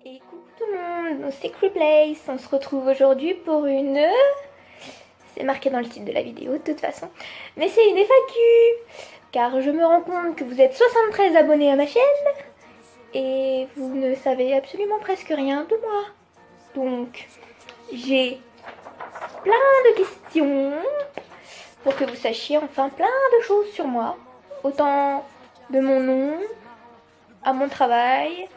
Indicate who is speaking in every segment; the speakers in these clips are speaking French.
Speaker 1: Et coucou tout le monde, dans Secret Place, on se retrouve aujourd'hui pour une... C'est marqué dans le titre de la vidéo de toute façon, mais c'est une FAQ, car je me rends compte que vous êtes 73 abonnés à ma chaîne, et vous ne savez absolument presque rien de moi. Donc, j'ai plein de questions pour que vous sachiez enfin plein de choses sur moi, autant de mon nom, à mon travail,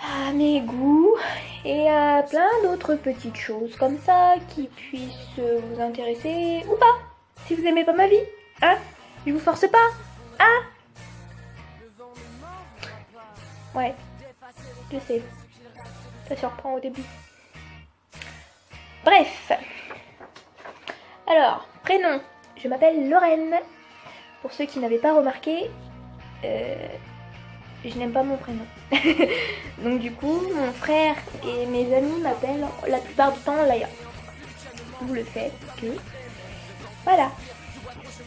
Speaker 1: à mes goûts et à plein d'autres petites choses comme ça qui puissent vous intéresser ou pas. Si vous aimez pas ma vie, hein, je vous force pas, hein. Ouais, je sais, ça surprend au début. Bref, alors, prénom, je m'appelle Lorraine. Pour ceux qui n'avaient pas remarqué, je n'aime pas mon prénom. Donc du coup, mon frère et mes amis m'appellent la plupart du temps Laïa. D'où le fait que... Voilà.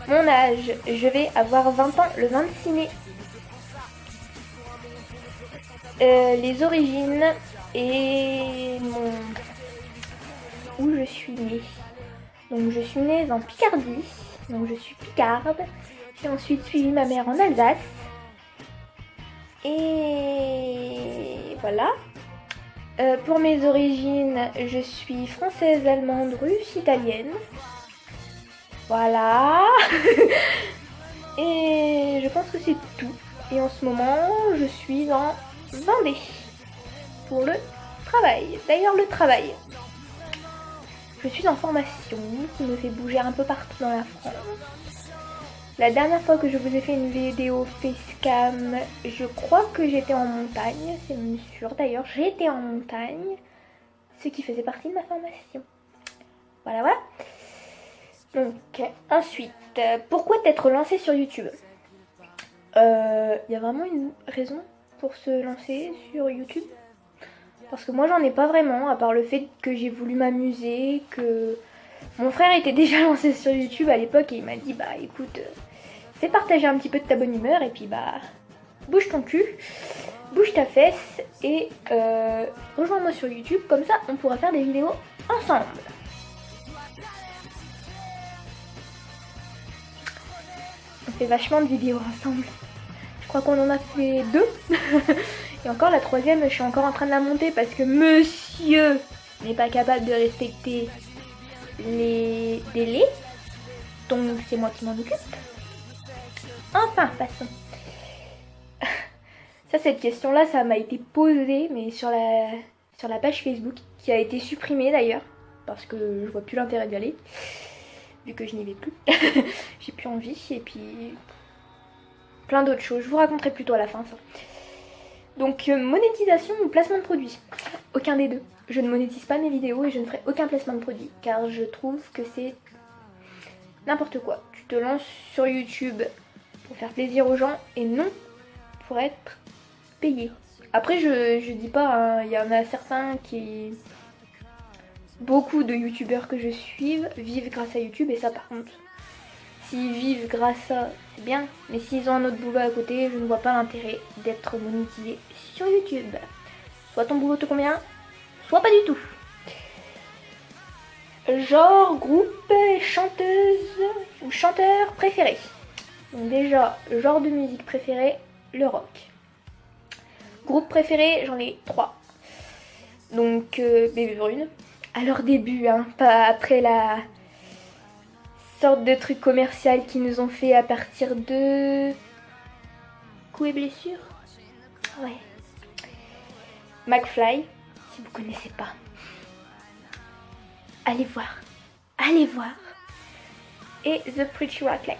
Speaker 1: Mon âge, je vais avoir 20 ans le 26 mai. Les origines et mon... Où je suis née. Donc je suis née en Picardie. Donc je suis picarde. J'ai ensuite suivi ma mère en Alsace. Et voilà. Pour mes origines, je suis française, allemande, russe, italienne. Voilà. Et je pense que c'est tout. Et en ce moment, je suis en Vendée pour le travail. D'ailleurs, le travail. Je suis en formation qui me fait bouger un peu partout dans la France. La dernière fois que je vous ai fait une vidéo facecam, je crois que j'étais en montagne, c'est même sûr d'ailleurs, j'étais en montagne, ce qui faisait partie de ma formation. Voilà, voilà. Donc, ensuite, pourquoi t'être lancé sur YouTube? Y a vraiment une raison pour se lancer sur YouTube? Parce que moi j'en ai pas vraiment, à part le fait que j'ai voulu m'amuser, que mon frère était déjà lancé sur YouTube à l'époque et il m'a dit bah écoute... fais partager un petit peu de ta bonne humeur et puis bah bouge ton cul, bouge ta fesse et rejoins-moi sur YouTube, comme ça on pourra faire des vidéos ensemble. On fait vachement de vidéos ensemble. Je crois qu'on en a fait 2. Et encore la troisième, je suis encore en train de la monter parce que monsieur n'est pas capable de respecter les délais. Donc c'est moi qui m'en occupe. Enfin, passons. Ça, cette question-là, ça m'a été posée, mais sur la page Facebook, qui a été supprimée d'ailleurs, parce que je vois plus l'intérêt d'y aller, vu que je n'y vais plus. J'ai plus envie, et puis plein d'autres choses. Je vous raconterai plutôt à la fin, ça. Donc, monétisation ou placement de produit? Aucun des deux. Je ne monétise pas mes vidéos et je ne ferai aucun placement de produit, car je trouve que c'est n'importe quoi. Tu te lances sur YouTube pour faire plaisir aux gens et non pour être payé. Après je dis pas, hein, y en a certains qui... Beaucoup de youtubeurs que je suive vivent grâce à YouTube et ça par contre, s'ils vivent grâce à... c'est bien, mais s'ils ont un autre boulot à côté, je ne vois pas l'intérêt d'être monétisé sur YouTube. Soit ton boulot te convient, soit pas du tout. Genre, groupe, chanteuse ou chanteur préféré. Donc déjà, genre de musique préféré, le rock. Groupe préféré, j'en ai 3. Donc Bébé Brune, à leur début, hein, pas après la sorte de truc commercial qu'ils nous ont fait à partir de... Coups et blessures. Ouais. McFly, si vous connaissez pas. Allez voir. Allez voir. Et The Pretty Reckless.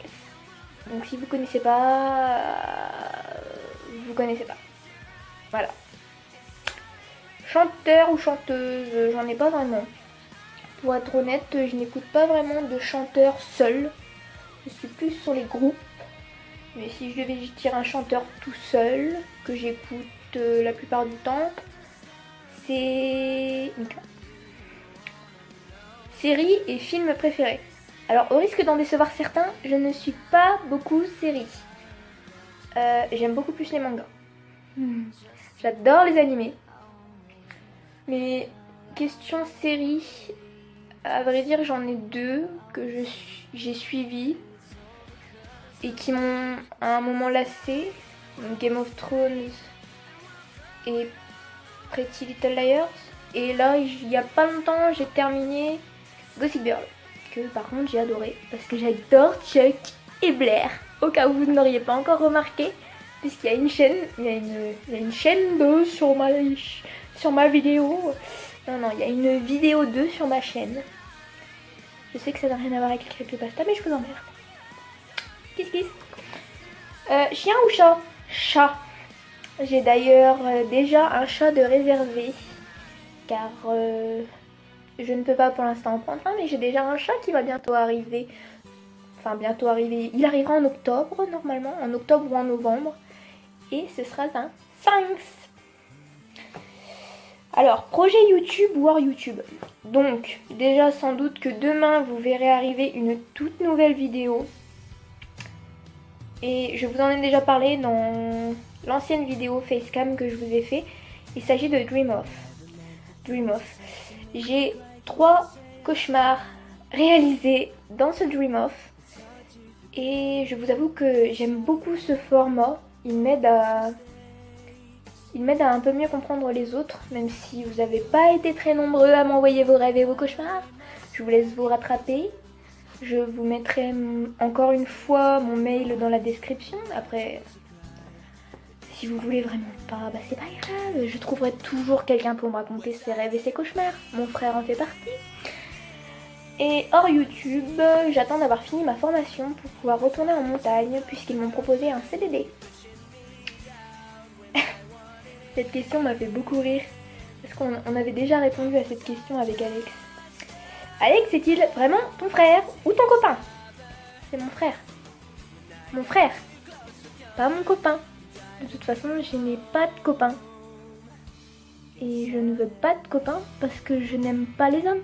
Speaker 1: Donc si vous connaissez pas, vous connaissez pas. Voilà. Chanteur ou chanteuse, j'en ai pas vraiment. Pour être honnête, je n'écoute pas vraiment de chanteurs seuls. Je suis plus sur les groupes. Mais si je devais dire un chanteur tout seul, que j'écoute la plupart du temps, c'est... Séries et films préférés. Alors, au risque d'en décevoir certains, je ne suis pas beaucoup série. J'aime beaucoup plus les mangas. J'adore les animés. Mais question série, à vrai dire j'en ai deux que j'ai suivies et qui m'ont à un moment lassé. Donc Game of Thrones et Pretty Little Liars. Et là il y a pas longtemps j'ai terminé Gossip Girl, que par contre j'ai adoré parce que j'adore Chuck et Blair. Au cas où vous ne l'auriez pas encore remarqué, puisqu'il y a une chaîne, il y a une chaîne 2 sur ma vidéo. Non, il y a une vidéo 2 sur ma chaîne. Je sais que ça n'a rien à voir avec le creepypasta, mais je vous emmerde. Kiss kiss. Chien ou chat? Chat. J'ai d'ailleurs déjà un chat de réservé, car je ne peux pas pour l'instant en prendre un, mais j'ai déjà un chat qui va bientôt arriver. Enfin, bientôt arriver. Il arrivera en octobre, normalement, en octobre ou en novembre. Et ce sera un Sphinx. Alors, projet YouTube ou hors YouTube. Donc, déjà, sans doute que demain, vous verrez arriver une toute nouvelle vidéo. Et je vous en ai déjà parlé dans l'ancienne vidéo Facecam que je vous ai fait. Il s'agit de Dream Off. Dream Off. J'ai 3 cauchemars réalisés dans ce Dream Off. Et je vous avoue que j'aime beaucoup ce format. Il m'aide à un peu mieux comprendre les autres, même si vous n'avez pas été très nombreux à m'envoyer vos rêves et vos cauchemars. Je vous laisse vous rattraper. Je vous mettrai encore une fois mon mail dans la description. Après, si vous voulez vraiment pas, bah c'est pas grave. Je trouverai toujours quelqu'un pour me raconter ses rêves et ses cauchemars. Mon frère en fait partie. Et hors YouTube, j'attends d'avoir fini ma formation pour pouvoir retourner en montagne puisqu'ils m'ont proposé un CDD. Cette question m'a fait beaucoup rire parce qu'on avait déjà répondu à cette question avec Alex. Alex, est-il vraiment ton frère ou ton copain? C'est mon frère. Mon frère, pas mon copain. De toute façon, je n'ai pas de copain. Et je ne veux pas de copain parce que je n'aime pas les hommes.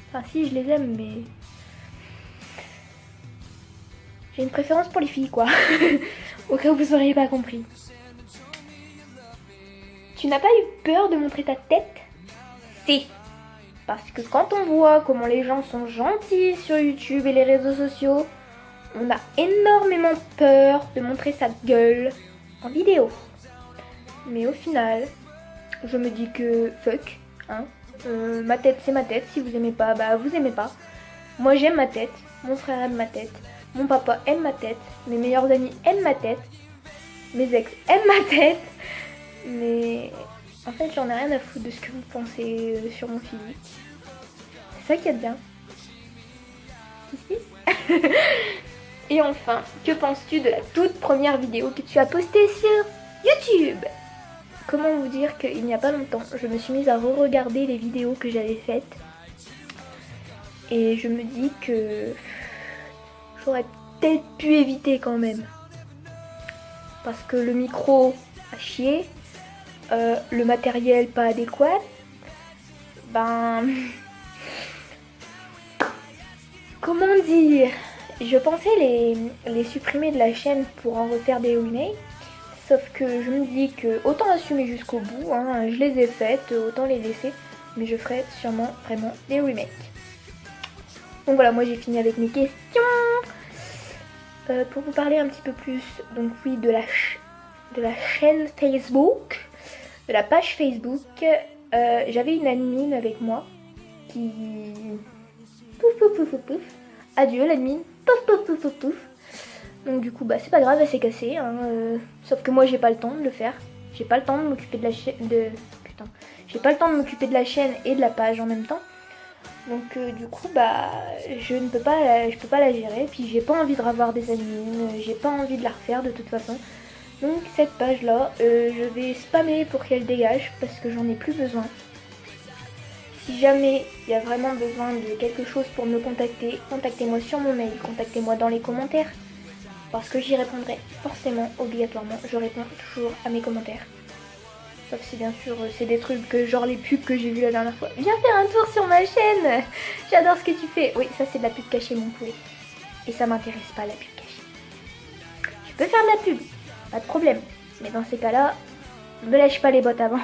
Speaker 1: Enfin si, je les aime, mais j'ai une préférence pour les filles, quoi. Au cas où vous n'auriez pas compris. Tu n'as pas eu peur de montrer ta tête? Si. Parce que quand on voit comment les gens sont gentils sur YouTube et les réseaux sociaux, on a énormément peur de montrer sa gueule en vidéo. Mais au final, je me dis que fuck, hein. Ma tête c'est ma tête, si vous aimez pas, bah vous aimez pas. Moi j'aime ma tête, mon frère aime ma tête, mon papa aime ma tête, mes meilleurs amis aiment ma tête, mes ex aiment ma tête, mais en fait j'en ai rien à foutre de ce que vous pensez sur mon physique. C'est ça qu'il y a de bien. Et enfin, que penses-tu de la toute première vidéo que tu as postée sur YouTube? Comment vous dire qu'il n'y a pas longtemps, je me suis mise à re-regarder les vidéos que j'avais faites. Et je me dis que j'aurais peut-être pu éviter quand même. Parce que le micro a chier, le matériel pas adéquat. Ben... Comment dire? Je pensais les supprimer de la chaîne pour en refaire des remakes. Sauf que je me dis que autant assumer jusqu'au bout, hein, je les ai faites, autant les laisser, mais je ferai sûrement vraiment des remakes. Donc voilà, moi j'ai fini avec mes questions. Pour vous parler un petit peu plus, donc oui, de la chaîne Facebook, de la page Facebook, j'avais une admin avec moi qui... Pouf pouf pouf pouf pouf. Adieu l'admin, pouf pouf pouf pouf pouf. Donc du coup bah c'est pas grave, elle s'est cassée, hein, sauf que moi j'ai pas le temps de le faire. J'ai pas le temps de m'occuper de la chaîne j'ai pas le temps de m'occuper de la chaîne et de la page en même temps. Donc du coup bah je peux pas la gérer, puis j'ai pas envie de revoir des admins, j'ai pas envie de la refaire de toute façon. Donc cette page là, je vais spammer pour qu'elle dégage parce que j'en ai plus besoin. Si jamais il y a vraiment besoin de quelque chose pour me contacter, contactez-moi sur mon mail, contactez-moi dans les commentaires. Parce que j'y répondrai forcément, obligatoirement. Je réponds toujours à mes commentaires. Sauf si bien sûr c'est des trucs que genre les pubs que j'ai vues la dernière fois. Viens faire un tour sur ma chaîne. J'adore ce que tu fais. Oui, ça c'est de la pub cachée mon poulet. Et ça m'intéresse pas la pub cachée. Je peux faire de la pub, pas de problème. Mais dans ces cas-là, me lèche pas les bottes avant.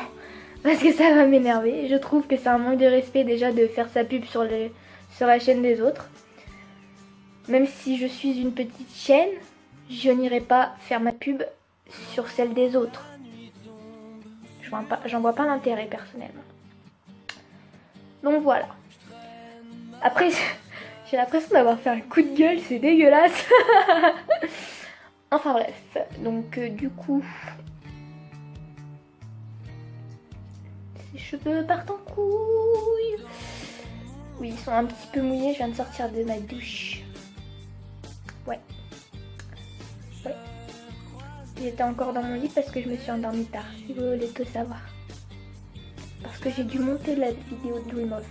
Speaker 1: parce que ça va m'énerver. Je trouve que c'est un manque de respect déjà de faire sa pub sur la chaîne des autres. Même si je suis une petite chaîne, je n'irai pas faire ma pub sur celle des autres. J'en vois pas l'intérêt personnellement. Donc voilà. Après, j'ai l'impression d'avoir fait un coup de gueule, c'est dégueulasse. Enfin bref, donc du coup, ses cheveux partent en couille. Oui, ils sont un petit peu mouillés, je viens de sortir de ma douche. Ouais. J'étais encore dans mon lit parce que je me suis endormie tard, si vous voulez tout savoir. Parce que j'ai dû monter la vidéo de Dream Off.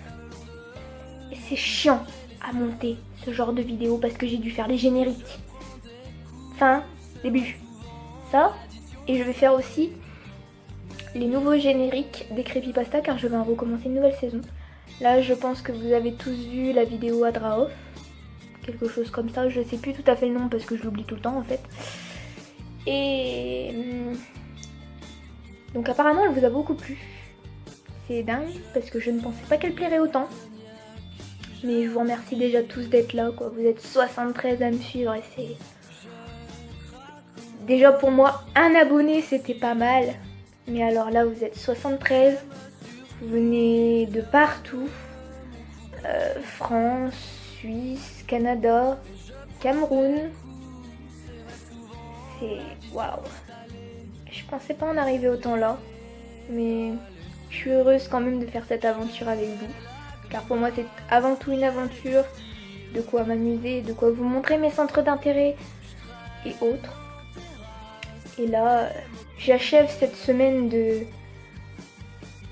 Speaker 1: Et c'est chiant à monter ce genre de vidéo parce que j'ai dû faire les génériques. Fin, début. Ça, et je vais faire aussi les nouveaux génériques des Creepypasta car je vais en recommencer une nouvelle saison. Là, je pense que vous avez tous vu la vidéo à Draoff. Quelque chose comme ça, je sais plus tout à fait le nom parce que je l'oublie tout le temps en fait. Et donc apparemment elle vous a beaucoup plu. C'est dingue parce que je ne pensais pas qu'elle plairait autant. Mais je vous remercie déjà tous d'être là quoi. Vous êtes 73 à me suivre et c'est... Déjà pour moi, un abonné c'était pas mal. Mais alors là vous êtes 73. Vous venez de partout. France, Suisse, Canada, Cameroun. C'est... Waouh. Je pensais pas en arriver autant là. Mais je suis heureuse quand même de faire cette aventure avec vous. Car pour moi c'est avant tout une aventure. De quoi m'amuser, de quoi vous montrer mes centres d'intérêt et autres. Et là, j'achève cette semaine de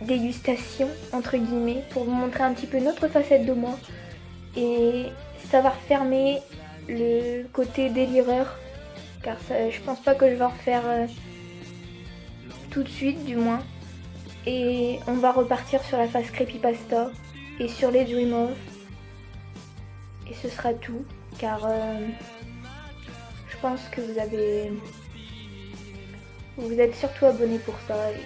Speaker 1: dégustation, entre guillemets, pour vous montrer un petit peu notre facette de moi. Et ça va refermer le côté délireur. Car ça, je pense pas que je vais en refaire tout de suite, du moins. Et on va repartir sur la phase Creepypasta et sur les Dream Off. Et ce sera tout, car je pense que vous êtes surtout abonnés pour ça. Et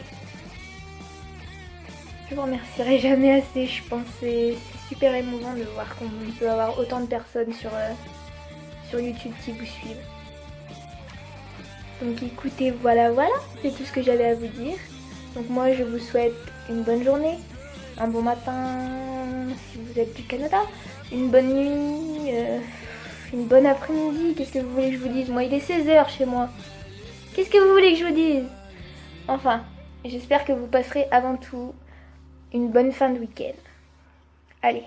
Speaker 1: je vous remercierai jamais assez, je pense. C'est super émouvant de voir qu'on peut avoir autant de personnes sur YouTube qui vous suivent. Donc écoutez, voilà, c'est tout ce que j'avais à vous dire. Donc moi je vous souhaite une bonne journée, un bon matin si vous êtes du Canada, une bonne nuit, une bonne après-midi, qu'est-ce que vous voulez que je vous dise? Moi il est 16h chez moi. Qu'est-ce que vous voulez que je vous dise? Enfin, j'espère que vous passerez avant tout une bonne fin de week-end. Allez.